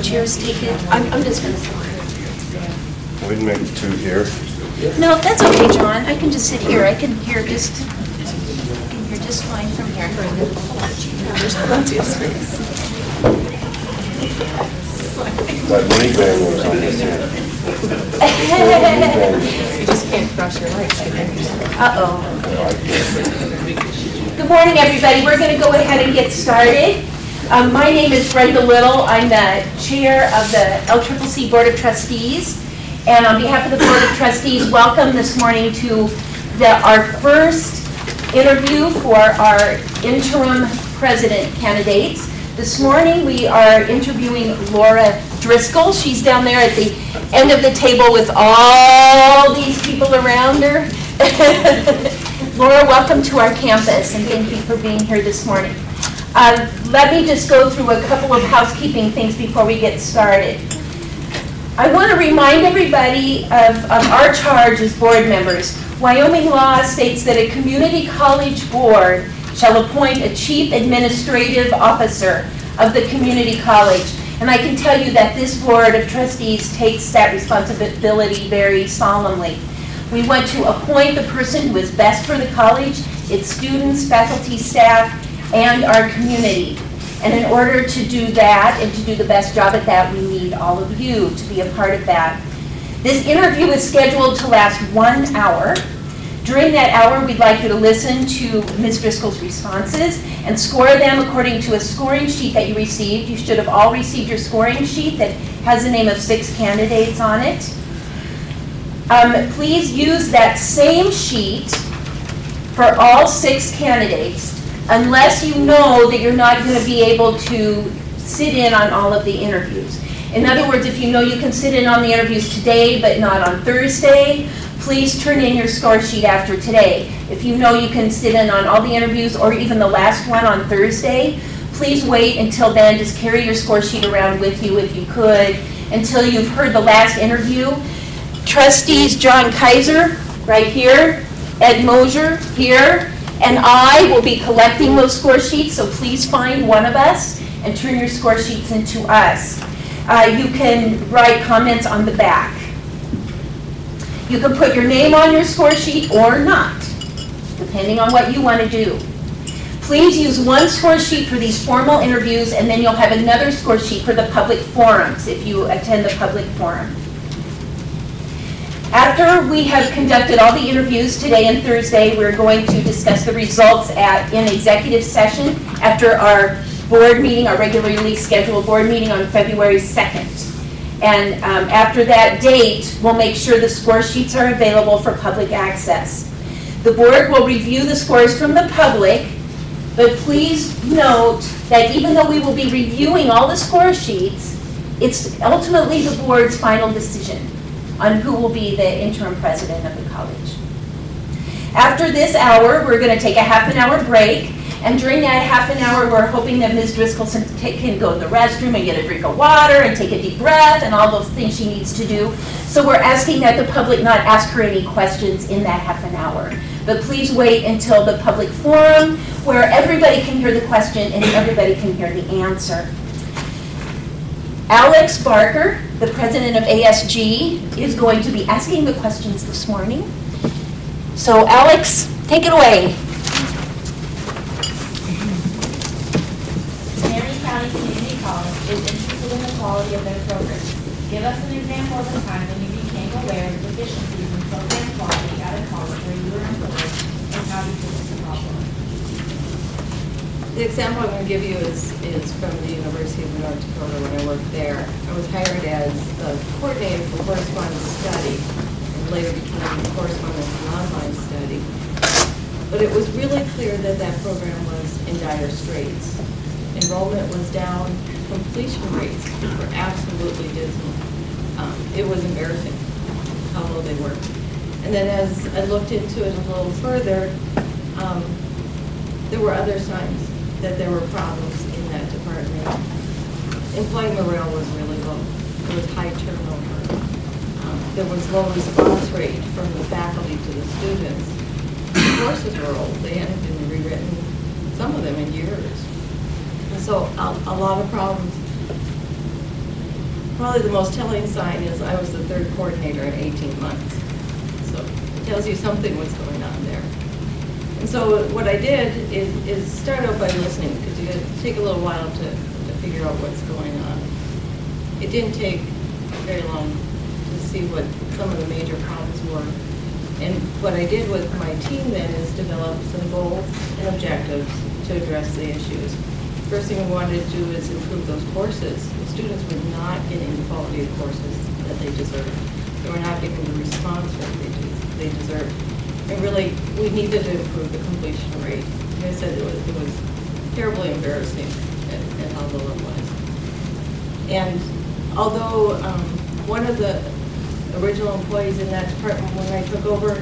chairs take it? I'm just going to. We can make 2 here. No, that's okay, John. I can just sit here. I can hear just fine from here. There's plenty of space. That money bang was on this here. You just can't cross your legs. Uh-oh. Good morning, everybody. We're going to go ahead and get started. My name is Brenda Little. I'm the chair of the LCCC Board of Trustees. And on behalf of the Board of Trustees, welcome this morning to our first interview for our interim president candidates. This morning we are interviewing Laura Driscoll. She's down there at the end of the table with all these people around her. Laura, welcome to our campus and thank you for being here this morning. Let me just go through a couple of housekeeping things before we get started. I want to remind everybody of our charge as board members. Wyoming law states that a community college board shall appoint a chief administrative officer of the community college. And I can tell you that this board of trustees takes that responsibility very solemnly. We want to appoint the person who is best for the college, its students, faculty, staff, and our community. And in order to do that and to do the best job at that, we need all of you to be a part of that. This interview is scheduled to last 1 hour. During that hour, we'd like you to listen to Ms. Driscoll's responses and score them according to a scoring sheet that you received. You should have all received your scoring sheet that has the name of 6 candidates on it. Please use that same sheet for all 6 candidates, unless you know that you're not going to be able to sit in on all of the interviews. In other words, if you know you can sit in on the interviews today but not on Thursday, please turn in your score sheet after today. If you know you can sit in on all the interviews or even the last one on Thursday, please wait until then. Just carry your score sheet around with you if you could until you've heard the last interview. Trustees John Kaiser, right here, Ed Mosier, here, and I will be collecting those score sheets, so please find one of us and turn your score sheets into us. You can write comments on the back. You can put your name on your score sheet or not, depending on what you want to do. Please use one score sheet for these formal interviews, and then you'll have another score sheet for the public forums if you attend the public forum. After we have conducted all the interviews today and Thursday, we're going to discuss the results in executive session after our board meeting, our regularly scheduled board meeting on February 2nd. And after that date, we'll make sure the score sheets are available for public access. The board will review the scores from the public, but please note that even though we will be reviewing all the score sheets, it's ultimately the board's final decision on who will be the interim president of the college. After this hour, we're going to take a half an hour break. And during that half an hour, we're hoping that Ms. Driscoll can go to the restroom and get a drink of water and take a deep breath and all those things she needs to do. So we're asking that the public not ask her any questions in that half an hour. But please wait until the public forum where everybody can hear the question and everybody can hear the answer. Alex Barker, the president of ASG, is going to be asking the questions this morning. So Alex, take it away. Is interested in the quality of their programs. Give us an example of a time when you became aware of deficiencies in program quality at a college where you were employed, and how you fixed the problem. The example I'm going to give you is from the University of North Dakota when I worked there. I was hired as the coordinator for correspondence study, and later became correspondence and online study. But it was really clear that that program was in dire straits. Enrollment was down. Completion rates were absolutely dismal. It was embarrassing how low they were. And then as I looked into it a little further, there were other signs that there were problems in that department. Employee morale was really low. There was high turnover. There was low response rate from the faculty to the students. The courses were old. They hadn't been rewritten, some of them in years. So a lot of problems. probably the most telling sign is I was the third coordinator in 18 months. So it tells you something was going on there. And so what I did is start out by listening, because you got to take a little while to figure out what's going on. It didn't take very long to see what some of the major problems were. And what I did with my team then is develop some goals and objectives to address the issues. First thing we wanted to do is improve those courses. The students were not getting the quality of courses that they deserved. They were not getting the response rate they deserved. And really, we needed to improve the completion rate. Like I said, it was terribly embarrassing at how low it was. And although one of the original employees in that department, when I took over,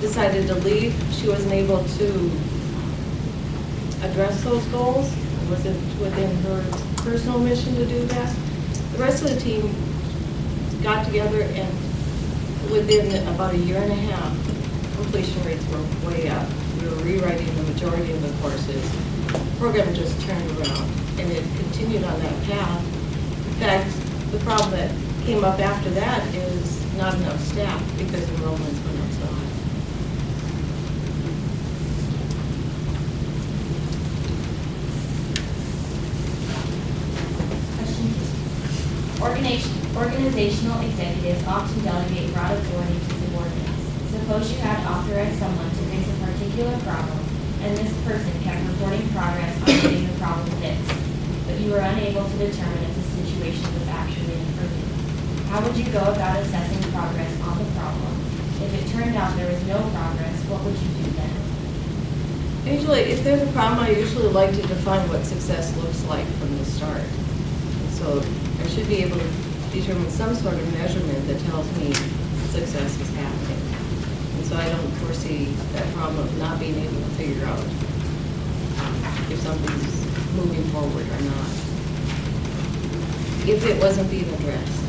decided to leave, she wasn't able to address those goals. It wasn't within her personal mission to do that. The rest of the team got together, and within about a year and a half, completion rates were way up. We were rewriting the majority of the courses. The program just turned around, and it continued on that path. In fact, the problem that came up after that is not enough staff because enrollments went up so high. Organizational executives often delegate broad authority to subordinates. Suppose you had authorized someone to fix a particular problem, and this person kept reporting progress on getting the problem fixed, but you were unable to determine if the situation was actually improving. How would you go about assessing progress on the problem? If it turned out there was no progress, what would you do then? Usually, if there's a problem, I usually like to define what success looks like from the start. So I should be able to determine some sort of measurement that tells me success is happening. And so I don't foresee that problem of not being able to figure out if something's moving forward or not. If it wasn't being addressed.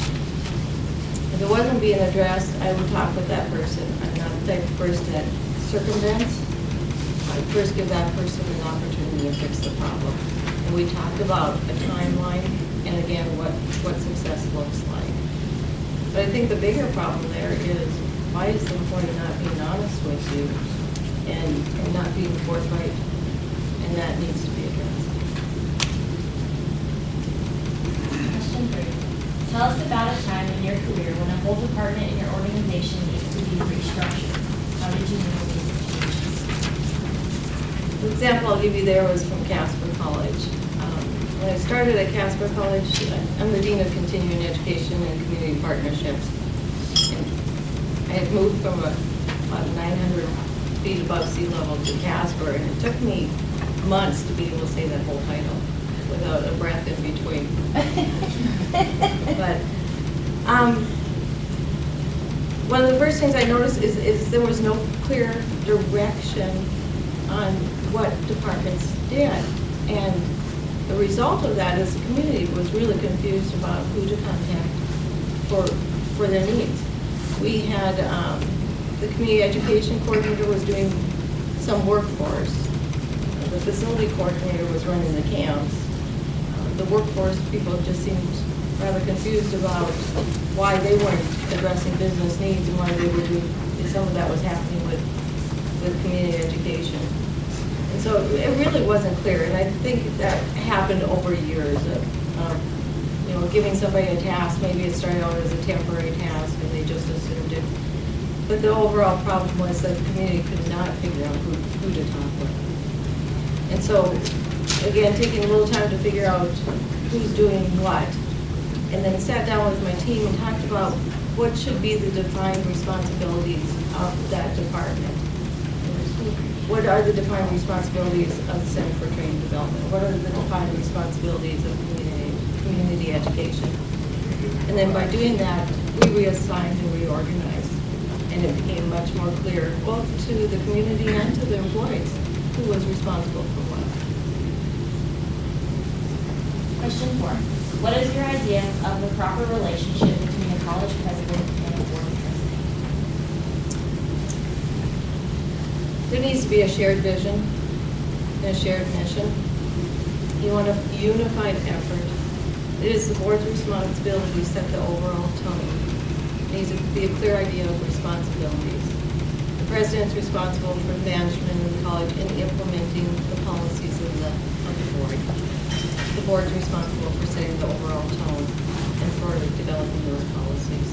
If it wasn't being addressed, I would talk with that person. I'm not the type of person that circumvents. I'd first give that person an opportunity to fix the problem. And we talked about a timeline and again, what success looks like. But I think the bigger problem there is, why is the employee not being honest with you and not being forthright? And that needs to be addressed. Question 3. Tell us about a time in your career when a whole department in your organization needs to be restructured. How did you handle these situations? The example I'll give you there was from Casper College. When I started at Casper College, I'm the Dean of Continuing Education and Community Partnerships. And I had moved from about 900 feet above sea level to Casper, and it took me months to be able to say that whole title without a breath in between. But one of the first things I noticed is there was no clear direction on what departments did. And the result of that is the community was really confused about who to contact for their needs. We had the community education coordinator was doing some workforce. The facility coordinator was running the camps. The workforce people just seemed rather confused about why they weren't addressing business needs and why they were doing, some of that was happening with community education. And so it really wasn't clear, and I think that happened over years of giving somebody a task. Maybe it started out as a temporary task and they just assumed it. But the overall problem was that the community could not figure out who to talk with. And so, again, taking a little time to figure out who's doing what, and then sat down with my team and talked about what should be the defined responsibilities of that department. What are the defined responsibilities of the Center for Training Development? What are the defined responsibilities of community education? And then by doing that, we reassigned and reorganized. And it became much more clear, both to the community and to the employees, who was responsible for what. Question 4. What is your idea of the proper relationship between a college president and a board of trustees? There needs to be a shared vision and a shared mission. You want a unified effort It is the board's responsibility to set the overall tone. There needs to be a clear idea of responsibilities. The president's responsible for management of the college and implementing the policies of the board. The board's responsible for setting the overall tone and for developing those policies.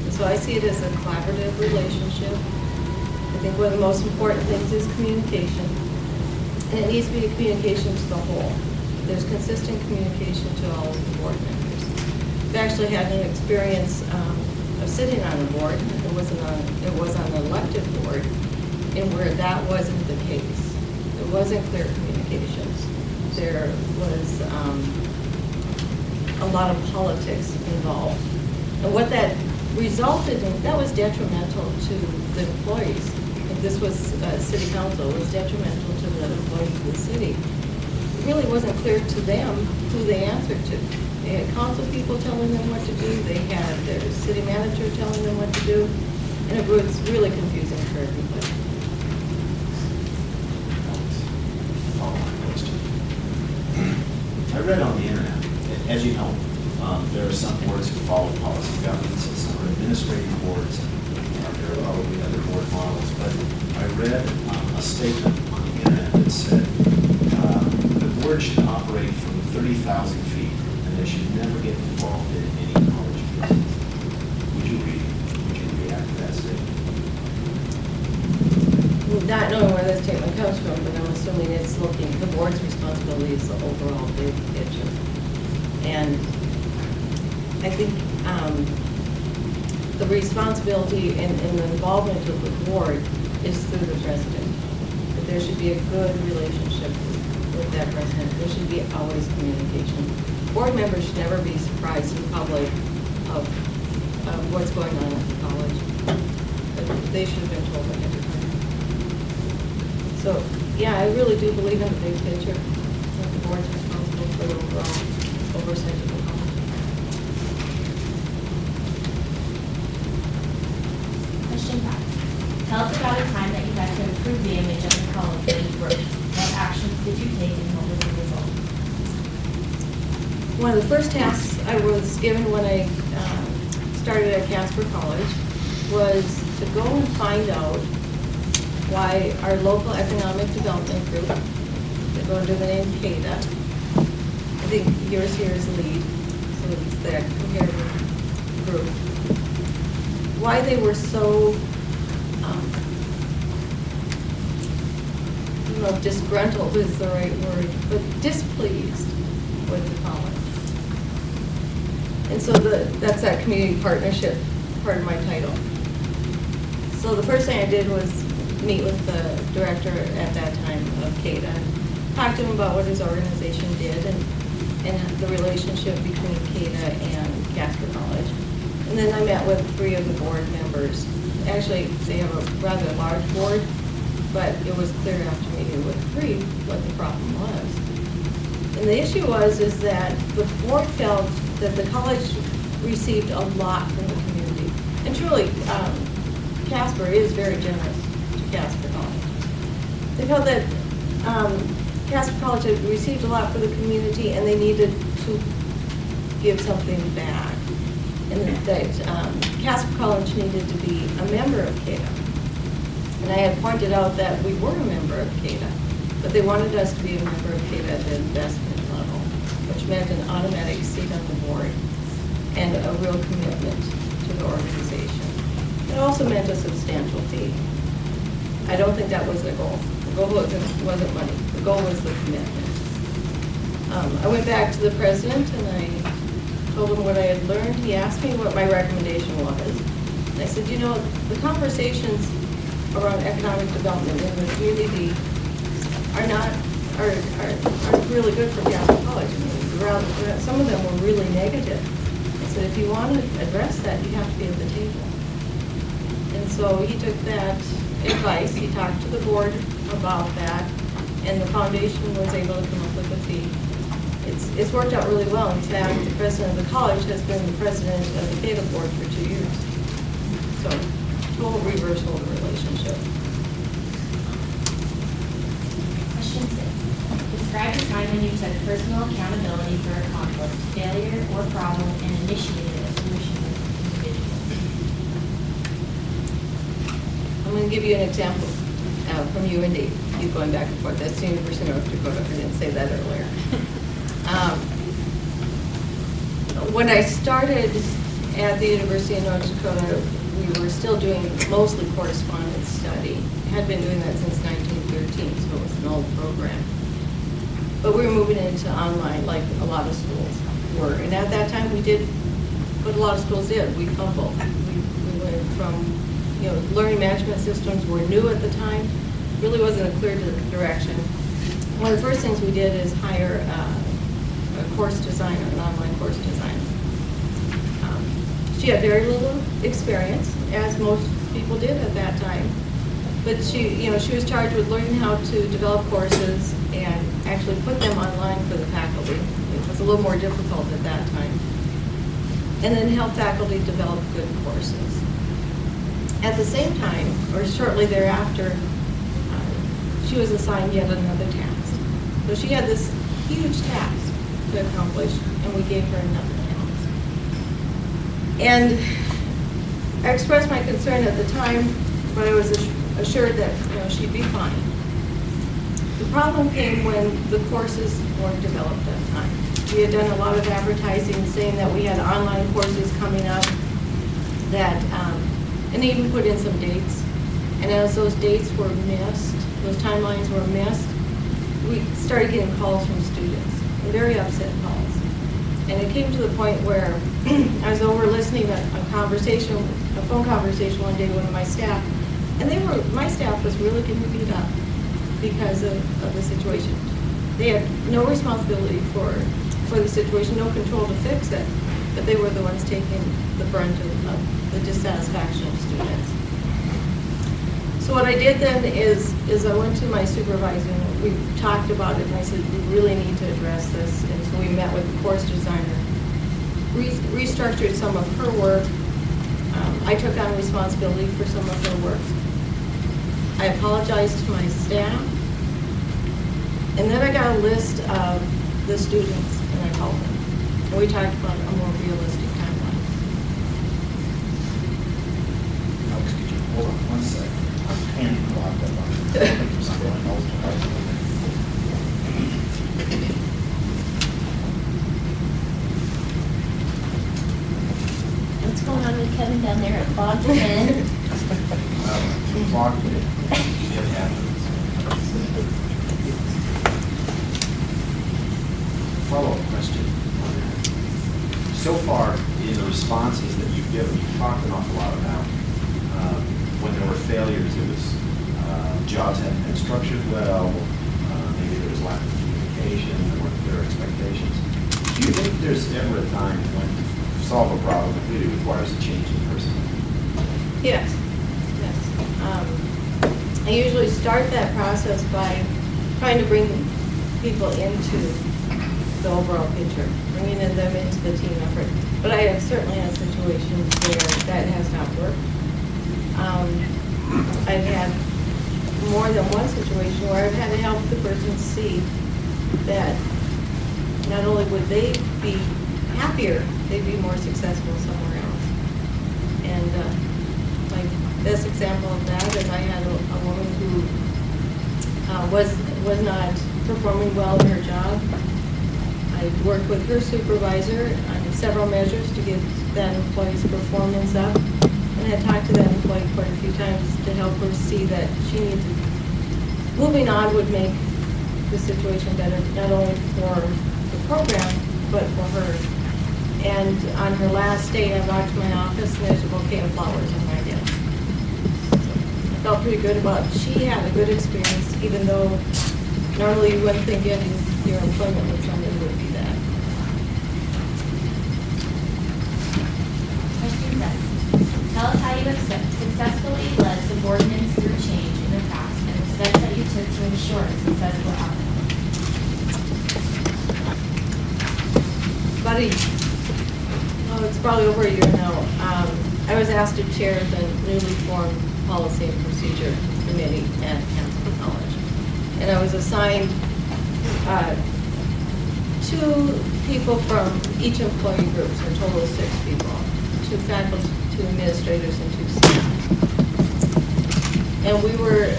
And so I see it as a collaborative relationship. I think one of the most important things is communication. And it needs to be a communication to the whole. There's consistent communication to all of the board members. I've actually had an experience of sitting on a board. It was on an elected board, and where that wasn't the case. There wasn't clear communications. There was a lot of politics involved. And what that resulted in, that was detrimental to the employees. If this was city council, it was detrimental to the employees of the city. It really wasn't clear to them who they answered to. They had council people telling them what to do. They had their city manager telling them what to do. And it was really confusing for everybody. Follow-up question. I read on the internet, as you know, there are some boards who follow policy governance and some are administrative boards. There are probably other board models, but I read a statement on the internet that said the board should operate from 30,000 feet and they should never get involved in any college business. Would you react to that statement? Not knowing where that statement comes from, but I'm assuming it's looking, the board's responsibility is the overall big picture. And I think the responsibility and the involvement of the board is through the president. That there should be a good relationship with that president. There should be always communication. Board members should never be surprised in public of what's going on at the college. But they should have been told ahead of time. So, yeah, I really do believe in the big picture. That the board's responsible for the overall oversight of the college. Question 5. Tell us about a time that you had to improve the image of the college that you worked. What actions did you take and what was the result? One of the first tasks I was given when I started at Casper College was to go and find out why our local economic development group, they go under the name CADA, I think yours here is lead, so it's that comparative group, why they were so, I don't know if disgruntled is the right word, but displeased with the college. And so that's that community partnership part of my title. So the first thing I did was meet with the director at that time of CADA, talk to him about what his organization did and the relationship between CADA and Casper College. And then I met with 3 of the board members. Actually, they have a rather large board, but it was clear after meeting with 3 what the problem was. And the issue is that the board felt that the college received a lot from the community. And truly, Casper is very generous to Casper College. They felt that Casper College had received a lot for the community and they needed to give something back. And that Casper College needed to be a member of CADA. And I had pointed out that we were a member of CADA, but they wanted us to be a member of CADA at the investment level, which meant an automatic seat on the board and a real commitment to the organization. It also meant a substantial fee. I don't think that was the goal. The goal wasn't money. The goal was the commitment. I went back to the president and I told him what I had learned. He asked me what my recommendation was. And I said, you know, the conversations around economic development in the community aren't really good for Casper College. I mean, some of them were really negative. I said, if you want to address that, you have to be at the table. And so he took that advice. He talked to the board about that, and the foundation was able to come up with a fee. It's worked out really well. In fact, the president of the college has been the president of the CADA board for 2 years. So, total reversal of the relationship. Question 6. Describe Describe a time when you took personal accountability for a conflict, failure, or problem and initiated a solution individually. I'm going to give you an example from UND. Keep going back and forth. That's the University of North Dakota. I didn't say that earlier. When I started at the University of North Dakota, we were still doing mostly correspondence study. Had been doing that since 1913, so it was an old program. But we were moving into online like a lot of schools were. And at that time, we did what a lot of schools did. We fumbled. We went from, learning management systems were new at the time. Really wasn't a clear direction. One of the first things we did is hire a course designer, an online course designer. She had very little experience, as most people did at that time. But she was charged with learning how to develop courses and actually put them online for the faculty. It was a little more difficult at that time. And then help faculty develop good courses. At the same time, or shortly thereafter, she was assigned yet another task. So she had this huge task to accomplish, and we gave her another task. And I expressed my concern at the time, but I was assured that she'd be fine. The problem came when the courses weren't developed at the time. We had done a lot of advertising saying that we had online courses coming up, that, and they even put in some dates. And as those dates were missed, those timelines were missed, we started getting calls from students, and very upset calls. And it came to the point where I was over listening a phone conversation one day with one of my staff, and my staff was really getting beat up because of the situation. They had no responsibility for the situation, no control to fix it, but they were the ones taking the brunt of the dissatisfaction of students. So what I did then is I went to my supervisor, and we talked about it, and I said, we really need to address this. And so we met with the course designer, restructured some of her work. I took on responsibility for some of her work. I apologized to my staff. And then I got a list of the students, and I called them. And we talked about a more realistic timeline. Alex, could you hold on one second? I'm panning a lot of for something else. What's going on with Kevin down there at Bog's End? It happens. Follow-up question on that. So far, in the responses that you've given, you've talked an awful lot about when there were failures, it was jobs hadn't been structured well, maybe there was lack of communication, there weren't clear expectations. Do you think there's ever a time when to solve a problem that really requires a change in person? Yes. I usually start that process by trying to bring people into the overall picture, bringing them into the team effort. But I have certainly had situations where that has not worked. I've had more than one situation where I've had to help the person see that not only would they be happier, they'd be more successful somewhere else. And my best example of that is I had a woman who was not performing well in her job. I worked with her supervisor on several measures to get that employee's performance up, and had talked to that employee quite a few times to help her see that she needed, moving on would make the situation better, not only for the program, but for her. And on her last day, I walked to my office, and there's a bouquet of flowers on my desk. I felt pretty good about it. She had a good experience, even though normally you wouldn't think getting your employment with somebody would be that. Question 7. Tell us how you have successfully led subordinates through change in the past and the steps that you took to ensure a successful outcome. It's probably over a year now. I was asked to chair the newly formed Policy and Procedure Committee at Hampton College. And I was assigned 2 people from each employee group, so a total of 6 people, 2 faculty, 2 administrators, and 2 staff. And we were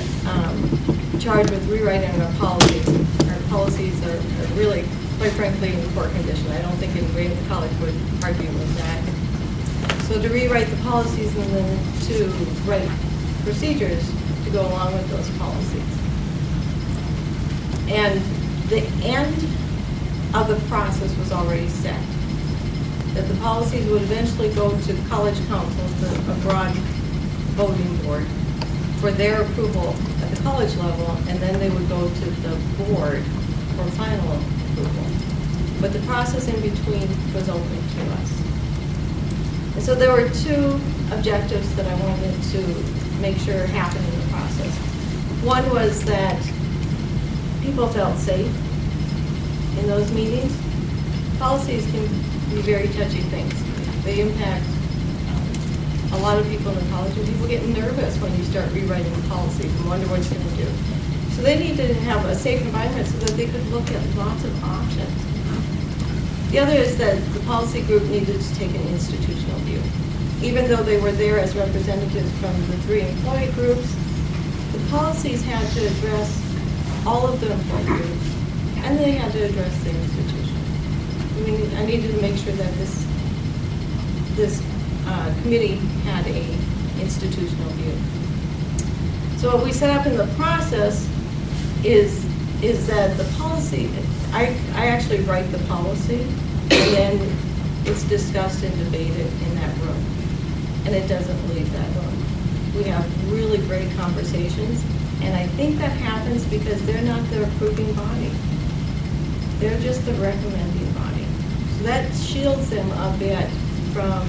charged with rewriting our policies. Our policies are really, quite frankly, in poor condition. I don't think anybody in the college would argue with that. So to rewrite the policies and then to write procedures to go along with those policies. And the end of the process was already set. That the policies would eventually go to college council, a broad voting board, for their approval at the college level, and then they would go to the board for final approval. But the process in between was open to us. And so there were 2 objectives that I wanted to make sure happened in the process. One was that people felt safe in those meetings. Policies can be very touchy things. They impact a lot of people in the college, and people get nervous when you start rewriting the policies and wonder what you're going to do. So they need to have a safe environment so that they could look at lots of options. The other is that the policy group needed to take an institutional view. Even though they were there as representatives from the 3 employee groups, the policies had to address all of the employee groups, and they had to address the institution. I needed to make sure that this committee had a institutional view. So what we set up in the process is that the policy, I actually write the policy, and then it's discussed and debated in that room, and it doesn't leave that room. We have really great conversations, and I think that happens because they're not the approving body. They're just the recommending body. So that shields them a bit from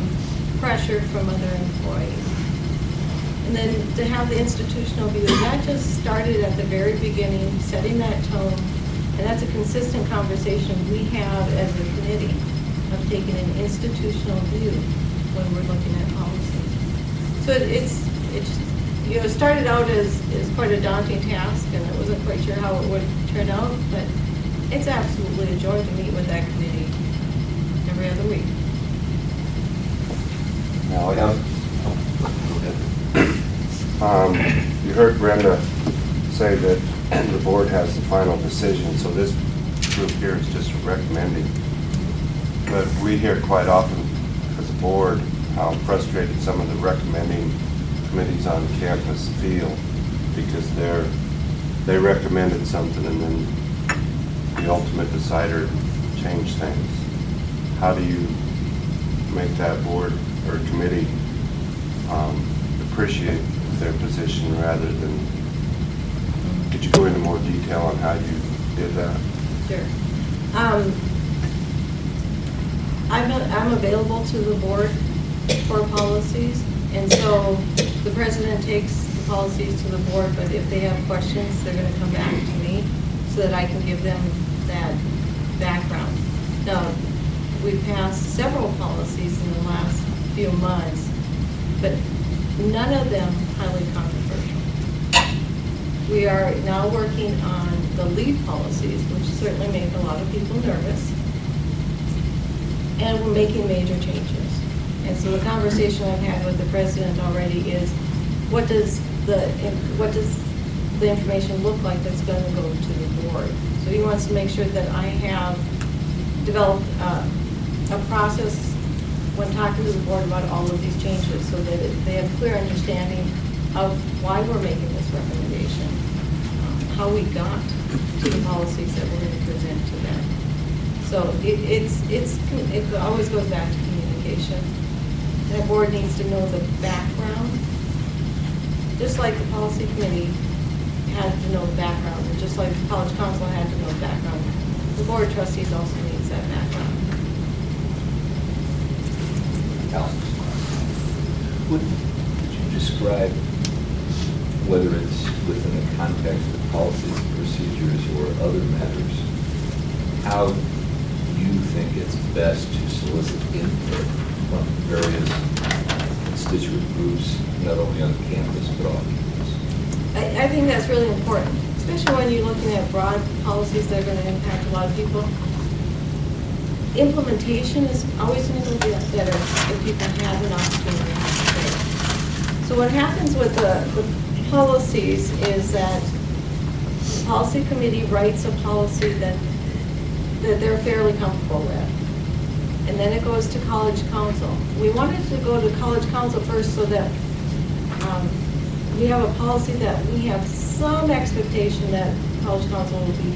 pressure from other employees. And then to have the institutional view, that just started at the very beginning, setting that tone, and that's a consistent conversation we have as a committee of taking an institutional view when we're looking at policy. So it's started out as quite a daunting task, and I wasn't quite sure how it would turn out, but it's absolutely a joy to meet with that committee every other week. Now, you heard Brenda say that the board has the final decision, so this group here is just recommending. But we hear quite often as a board how frustrated some of the recommending committees on campus feel because they recommended something and then the ultimate decider changed things. How do you make that board or committee appreciate their position rather than, could you go into more detail on how you did that? Sure. I'm available to the board for policies, and so the president takes the policies to the board, but if they have questions, they're going to come back to me so that I can give them that background. Now, we've passed several policies in the last few months, but none of them highly controversial. We are now working on the leave policies, which certainly make a lot of people nervous, and we're making major changes. And so the conversation I've had with the president already is, what does the information look like that's going to go to the board? So he wants to make sure that I have developed a process when talking to the board about all of these changes so that they have clear understanding of why we're making this recommendation, how we got to the policies that we're going to present to them. So it always goes back to communication. The board needs to know the background, just like the policy committee had to know the background, and just like the college council had to know the background. The board of trustees also needs that background. Would you describe, whether it's within the context of policies, procedures, or other matters, how you think it's best to solicit input from various constituent groups, not only on campus, but off campus? I think that's really important. especially when you're looking at broad policies that are going to impact a lot of people, implementation is always going to be better if people have an opportunity to participate. So what happens with the policies is that the policy committee writes a policy that they're fairly comfortable with. And then it goes to college council. We wanted to go to college council first so that we have a policy that we have some expectation that college council will be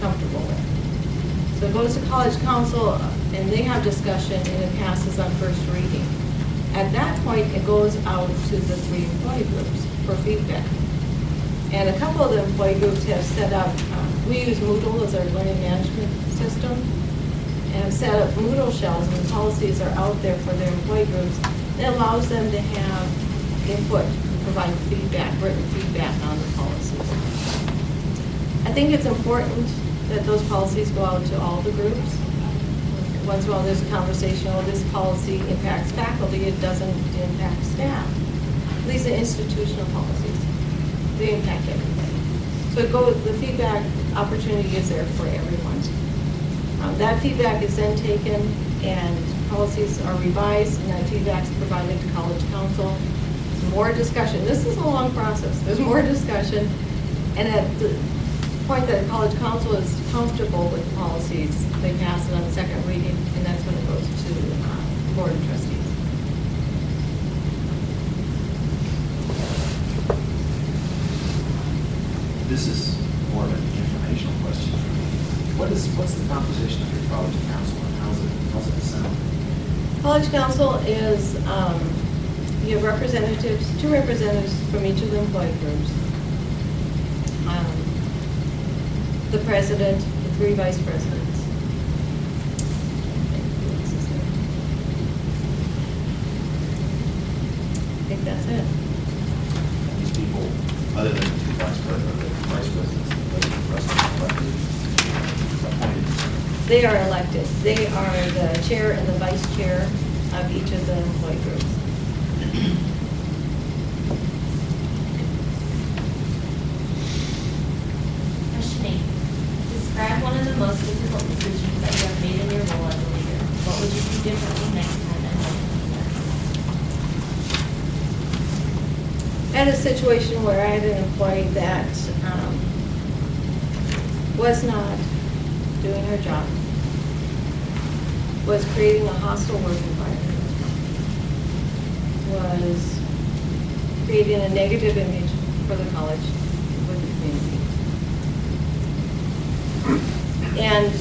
comfortable with. So it goes to college council and they have discussion and it passes on first reading. At that point, it goes out to the 3 employee groups for feedback. And a couple of the employee groups have set up, we use Moodle as our learning management system, and have set up Moodle shells, and the policies are out there for their employee groups. It allows them to have input, provide feedback, written feedback on the policies. I think it's important that those policies go out to all the groups. Once in a while there's a conversation, oh, this policy impacts faculty, it doesn't impact staff. These are institutional policies. They impact everybody. So the feedback opportunity is there for everyone. That feedback is then taken and policies are revised and that feedback is provided to college council. More discussion. This is a long process. There's more discussion. And at the point that college council is comfortable with policies, they pass it on the second reading and that's when it goes to the board of trustees. This is more of an informational question. What's the composition of your college council and how's it sound? College council is, you have representatives, 2 representatives from each of the employee groups. The president, the 3 vice presidents. I think that's it. These people, other than the 2 vice presidents, appointed. They are elected. They are the chair and the vice chair of each of the employee groups. Question 8. Describe one of the most difficult decisions that you have made in your role as a leader. What would you do differently next time and how would you do that? I had a situation where I had an employee that was not doing her job, was creating a hostile work environment, was creating a negative image for the college with the community. And,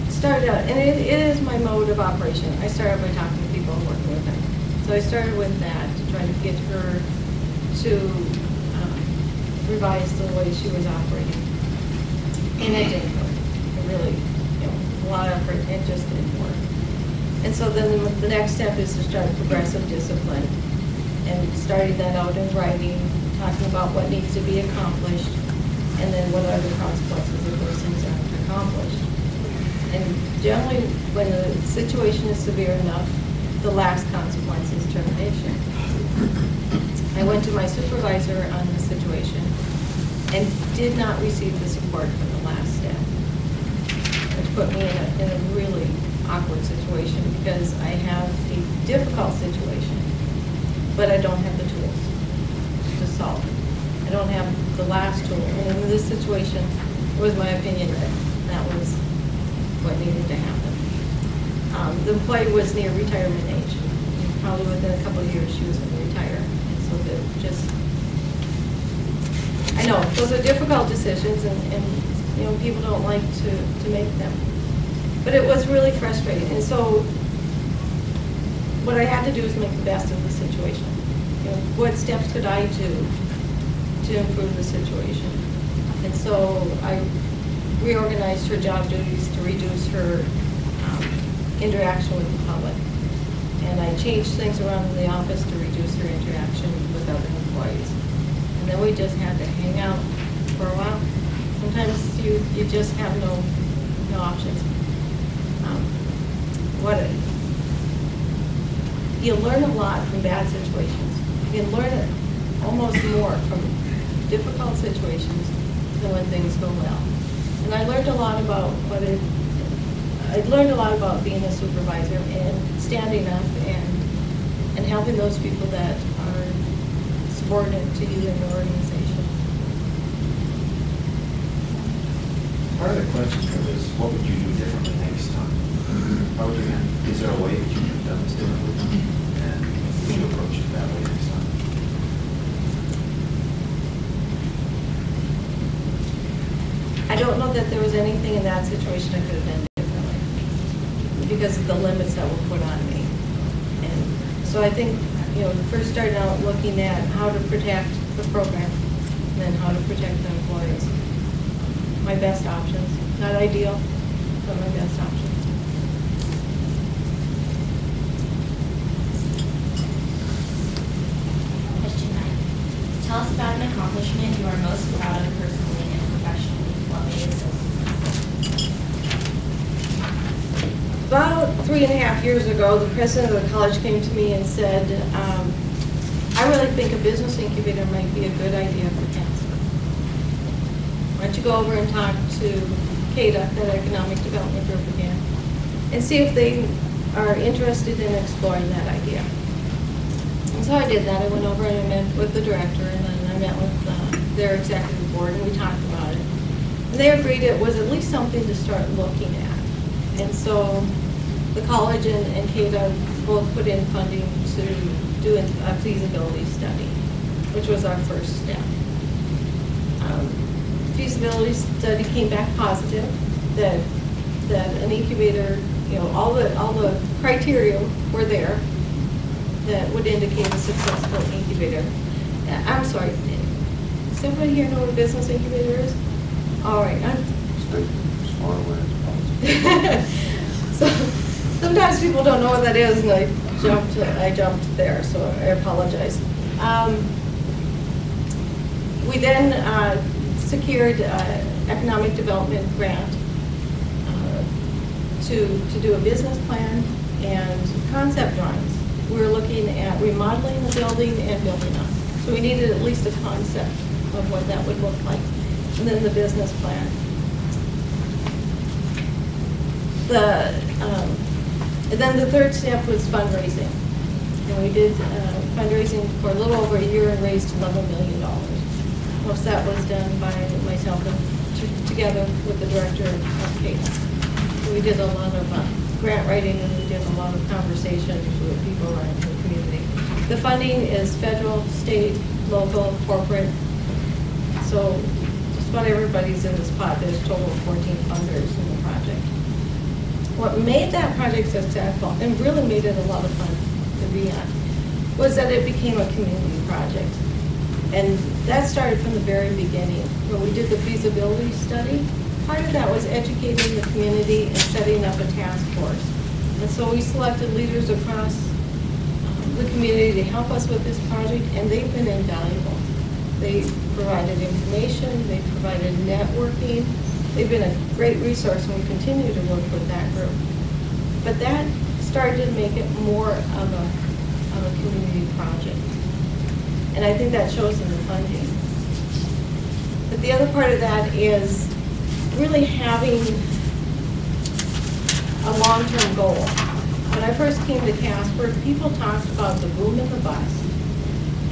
started out, and it is my mode of operation. I started by talking to people and working with them. So I started with that to try to get her to revise the way she was operating. And it didn't work. It really, a lot of effort, it just didn't work. And so then the next step is to start progressive discipline. And starting that out in writing, talking about what needs to be accomplished, and then what are the consequences if those things aren't accomplished. And generally, when the situation is severe enough, the last consequence is termination. I went to my supervisor on the situation and did not receive the support from the last step, which put me in a really awkward situation because I have a difficult situation, but I don't have the tools to solve it. I don't have the last tool. And in this situation, it was my opinion that was what needed to happen. The employee was near retirement age. Probably within a couple of years, she was going to retire. And so I know, those are difficult decisions, and people don't like to make them. But it was really frustrating. And so what I had to do is make the best of the situation. What steps could I do to improve the situation? And so I reorganized her job duties to reduce her interaction with the public. And I changed things around in the office to reduce her interaction with other employees. And then we just had to hang out for a while. Sometimes you just have no options. You learn a lot from bad situations. You can learn almost more from difficult situations than when things go well. And I learned a lot about being a supervisor and standing up and helping those people that are subordinate to you in your organization. Part of the question here is, what would you do differently next time? How would you is there a way that you could have done this differently? And would you approach it that way next time? I don't know that there was anything in that situation I could have done differently because of the limits that were put on me. And so I think, first starting out looking at how to protect the program and then how to protect the employees. My best options. Not ideal, but my best options. Question 9. Tell us about an accomplishment you are most proud of personally and professionally. What made it so successful? About 3.5 years ago, the president of the college came to me and said, I really think a business incubator might be a good idea for Casper. Why don't you go over and talk to CADA, that Economic Development Group again, and see if they are interested in exploring that idea. And so I did that. I went over and I met with the director, and then I met with their executive board, and we talked about it. And they agreed it was at least something to start looking at. And so the college and CADA both put in funding to do a feasibility study, which was our first step. Feasibility study came back positive, that an incubator, all the criteria were there that would indicate a successful incubator. I'm sorry, does everybody here know what a business incubator is? All right. Stay as far away as possible. So sometimes people don't know what that is, and I jumped there, so I apologize. We then secured economic development grant to do a business plan and concept drawings. We were looking at remodeling the building and building up. So we needed at least a concept of what that would look like, and then the business plan. And then the third step was fundraising. And we did fundraising for a little over a year and raised $11 million. Most of that was done by myself and together with the director of CADA. So we did a lot of grant writing, and we did a lot of conversations with people around the community. The funding is federal, state, local, corporate. So just about everybody's in this pot. There's a total of 14 funders in the project. What made that project successful and really made it a lot of fun to be on was that it became a community project. And that started from the very beginning. When we did the feasibility study, part of that was educating the community and setting up a task force. And so we selected leaders across the community to help us with this project, and they've been invaluable. They provided information, they provided networking. They've been a great resource, and we continue to work with that group. But that started to make it more of a community project. And I think that shows in the funding. But the other part of that is really having a long-term goal. When I first came to Casper, people talked about the boom and the bust.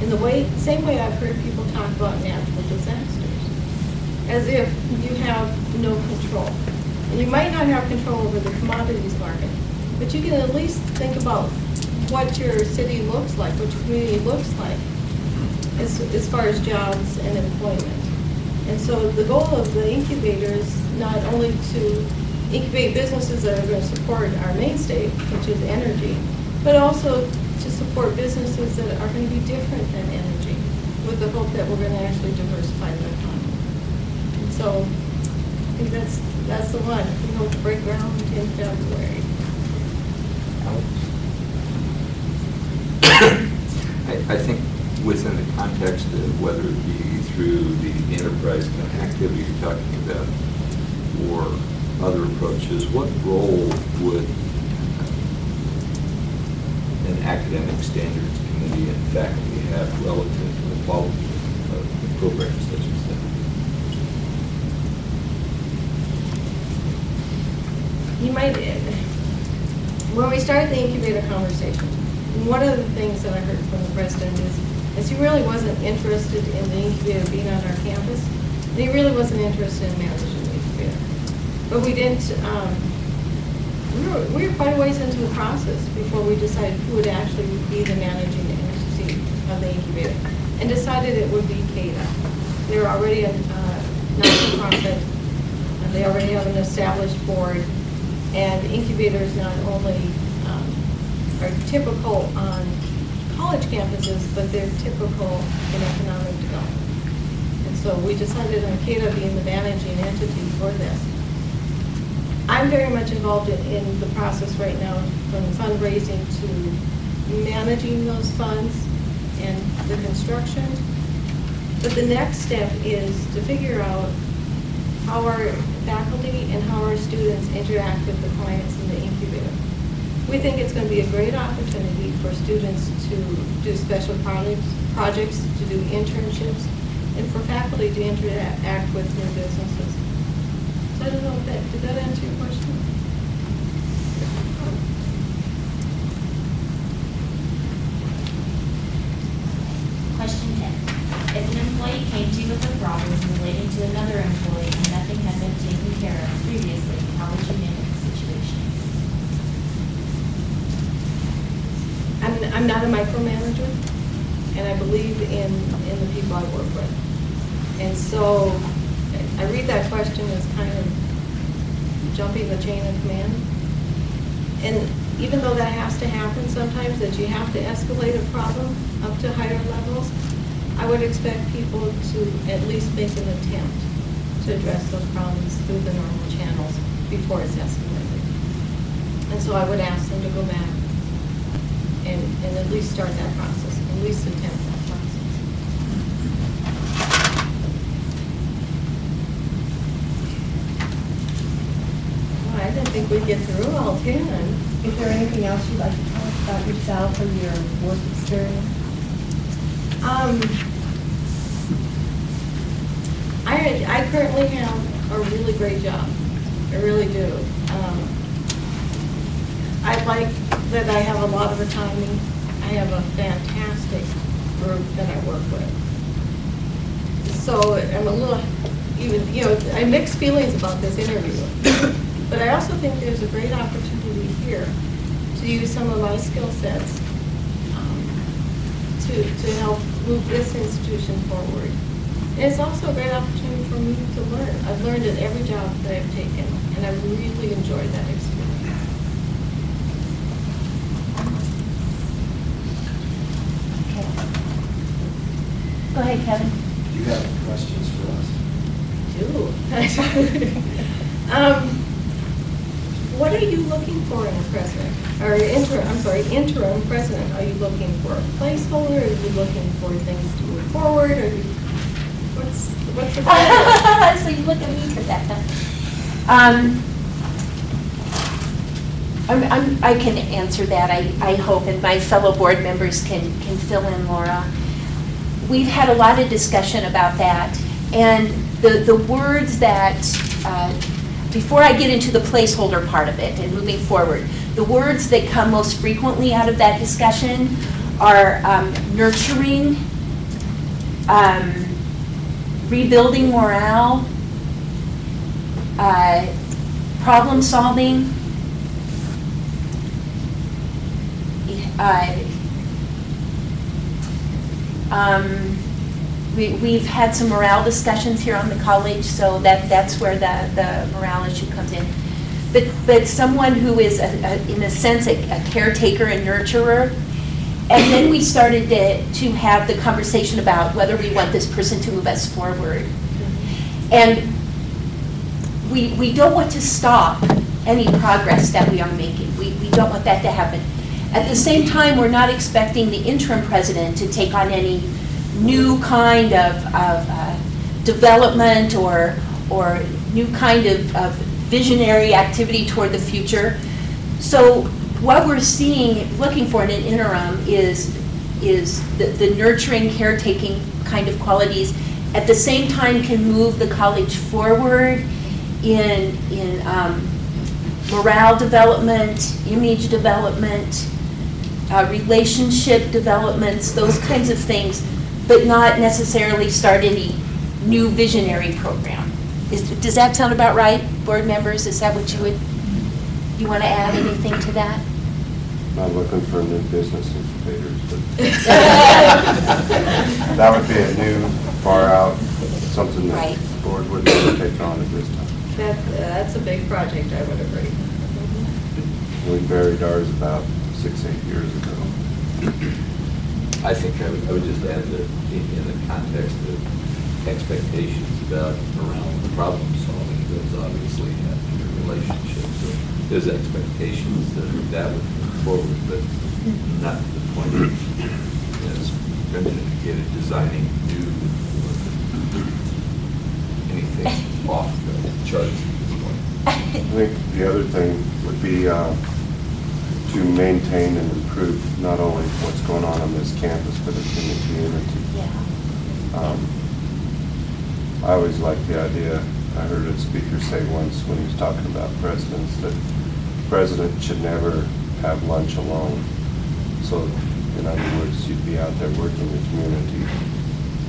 In the same way I've heard people talk about natural disasters, as if you have no control. And you might not have control over the commodities market, but you can at least think about what your city looks like, what your community looks like, as far as jobs and employment. And so the goal of the incubator is not only to incubate businesses that are going to support our mainstay, which is energy, but also to support businesses that are going to be different than energy, with the hope that we're going to actually diversify the economy. And so I think that's the one. We hope to break ground in February. I think within the context of whether it be through the enterprise activity you're talking about or other approaches, what role would an academic standards committee and faculty have relative to the quality of the programs such as that? You might, when we started the incubator conversation, one of the things that I heard from the president is he really wasn't interested in the incubator being on our campus. And he really wasn't interested in managing the incubator. But we didn't, we were quite a ways into the process before we decided who would actually be the managing entity of the incubator, and decided it would be CADA. They're already a non-profit, and they already have an established board, and incubators not only are typical on college campuses, but they're typical in economic development. And so we decided on CADA being the managing entity for this. I'm very much involved in the process right now, from fundraising to managing those funds and the construction. But the next step is to figure out how our faculty and how our students interact with the clients in the incubator. We think it's going to be a great opportunity for students to do special projects, to do internships, and for faculty to interact with new businesses. So I don't know if did that answer your question? Question 10. If an employee came to you with a problem relating to another employee and nothing had been taken care of previously, how would you handle the situation? I'm not a micromanager, and I believe in the people I work with. And so I read that question as kind of jumping the chain of command. And even though that has to happen sometimes, that you have to escalate a problem up to higher levels, I would expect people to at least make an attempt to address those problems through the normal channels before it's escalated. And so I would ask them to go back and at least start that process, at least attempt that process. Well, I didn't think we'd get through all 10. Is there anything else you'd like to tell us about yourself or your work experience? I currently have a really great job. I really do. I like that I have a lot of autonomy. I have a fantastic group that I work with. So I'm a little, I have mixed feelings about this interview. But I also think there's a great opportunity here to use some of my skill sets to help move this institution forward. And it's also a great opportunity for me to learn. I've learned at every job that I've taken, and I've really enjoyed that experience. Okay. Go ahead, Kevin. Do you have questions for us? What are you looking for in a president? Or interim president? Are you looking for a placeholder? Are you looking for things to move forward? Are you, what's the plan? So you look at me for that. I can answer that, I hope, and my fellow board members can fill in, Laura. We've had a lot of discussion about that, and the words that, before I get into the placeholder part of it and moving forward, the words that come most frequently out of that discussion are nurturing, rebuilding morale, problem solving, we've had some morale discussions here on the college, so that's where the morale issue comes in. But someone who is, in a sense, a caretaker and nurturer. And then we started to have the conversation about whether we want this person to move us forward. And we don't want to stop any progress that we are making. We don't want that to happen. At the same time, we're not expecting the interim president to take on any new kind of development or new kind of visionary activity toward the future. So what we're looking for in an interim is the nurturing, caretaking kind of qualities, at the same time can move the college forward in morale development, image development, relationship developments, those kinds of things, but not necessarily start any new visionary program. Does that sound about right, board members? Is that what you want to add anything to that? Not looking for new business incubators, but that would be a new, far out, something that Right. the board would never take on at this time. That's a big project, I would agree. We buried ours about 6-8 years ago. I think I would just add that in the context of expectations about around problem solving, those obviously have your relationships. So there's expectations that would move forward, but not to the point of, as Brendan indicated, designing new anything off the charts at this point. I think the other thing would be to maintain and improve not only what's going on this campus, but in the community. Yeah. I always liked the idea, I heard a speaker say once when he was talking about presidents, that the president should never have lunch alone. So, in other words, you'd be out there working the community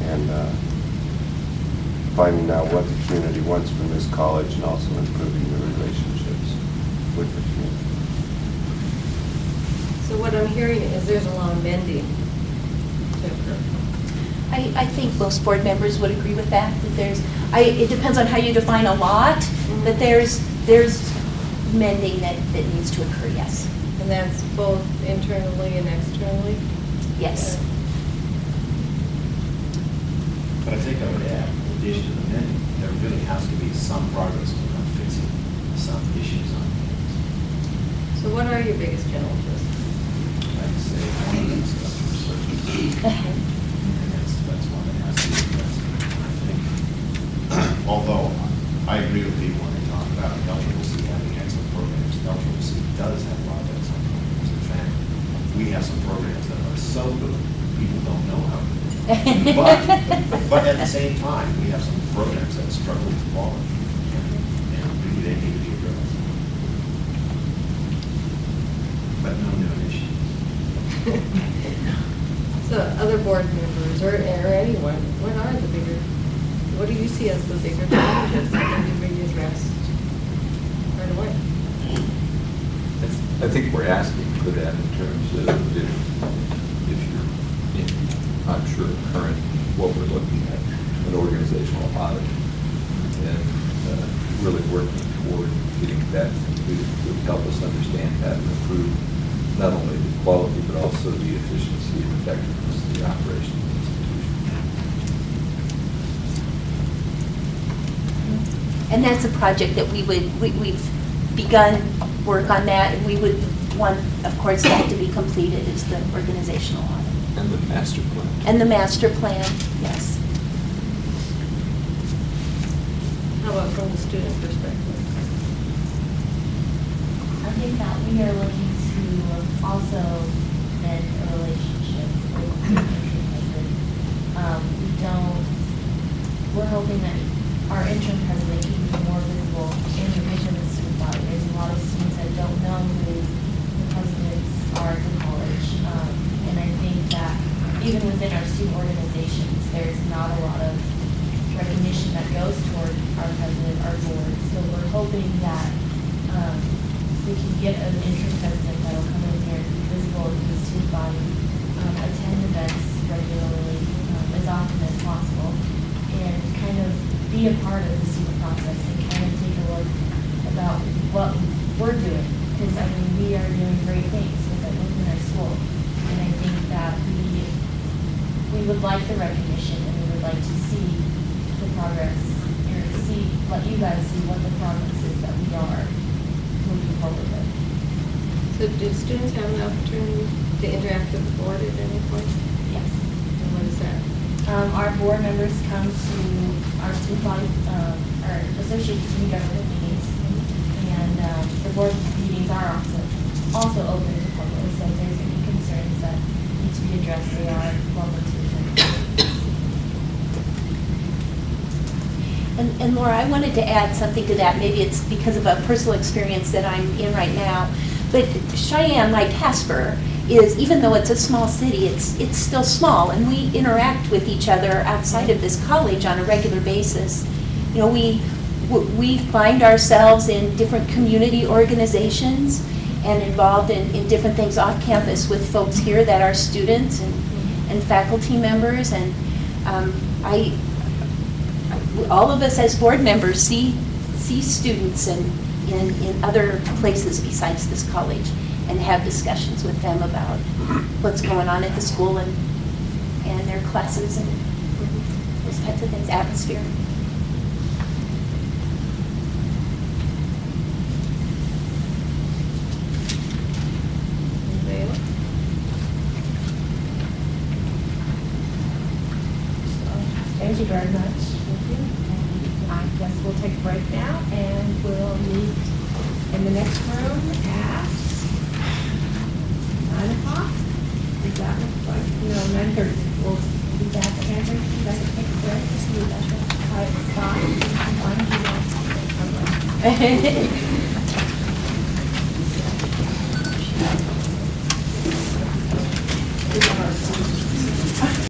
and finding out what the community wants from this college and also improving the relationships with the community. So what I'm hearing is there's a lot of mending to occur. I think most board members would agree with that, it depends on how you define a lot, but there's mending that needs to occur, yes. And that's both internally and externally? Yes. But I think I would add, in addition to the mending, there really has to be some progress on fixing some issues on campus. So what are your biggest challenges? I'd say one of them is customer service. And that's one that has to be addressed. I think, although I agree with people when they talk about LCC having excellent programs, LCC does have a lot of excellent programs. In fact, we have some programs that are so good, people don't know how good they are. But at the same time, we have some programs that struggle with quality, and maybe they need to be addressed. But no new initiatives. So other board members or anyone, what do you see as the bigger challenges that need to be addressed right away? I think we're asking for that in terms of if you're in, I'm sure, current, what we're looking at, an organizational audit, and really working toward getting that completed would help us understand how to improve not only the quality, but also the efficiency and effectiveness of the operation of the institution. And that's a project that we've begun work on that, and we would want, of course, that to be completed as the organizational audit. And the master plan. And the master plan, yes. How about from the student perspective? I think that we are looking to also mend a relationship with the interim president. We're hoping that our interim president can be more visible in the vision of the student body. There's a lot of students that don't know who the presidents are at the college. And I think that even within our student organizations, there's not a lot of recognition that goes toward our president, our board. So we're hoping that we can get an interim president that will come in here and be visible in the student body, attend events regularly, as often as possible, and kind of be a part of the student process and kind of take a look about what we're doing. Because, I mean, we are doing great things within our school. And I think that we would like the recognition, and we would like to see the progress, or let you guys see what the progress is that we are moving forward with. So do students have an opportunity to interact with the board at any point? Yes. And what is that? Our board members come to our student body, our associate student government meetings, and the board meetings are also open to the public. So if there's any concerns that need to be addressed, they are welcome to attend. And Laura, I wanted to add something to that. Maybe it's because of a personal experience that I'm in right now. But Cheyenne, like Casper, is, even though it's a small city, it's still small, and we interact with each other outside of this college on a regular basis. You know, we find ourselves in different community organizations and involved in different things off campus with folks here that are students and faculty members. And all of us as board members see students in other places besides this college and have discussions with them about what's going on at the school and their classes and those types of things, atmosphere. Thank you very much. Thank you. And I guess we'll take a break now, and we'll meet in the next room at 9 o'clock. Is that like, 9:30? We'll be back at Henry. You guys can take a break. Just leave that quiet spot.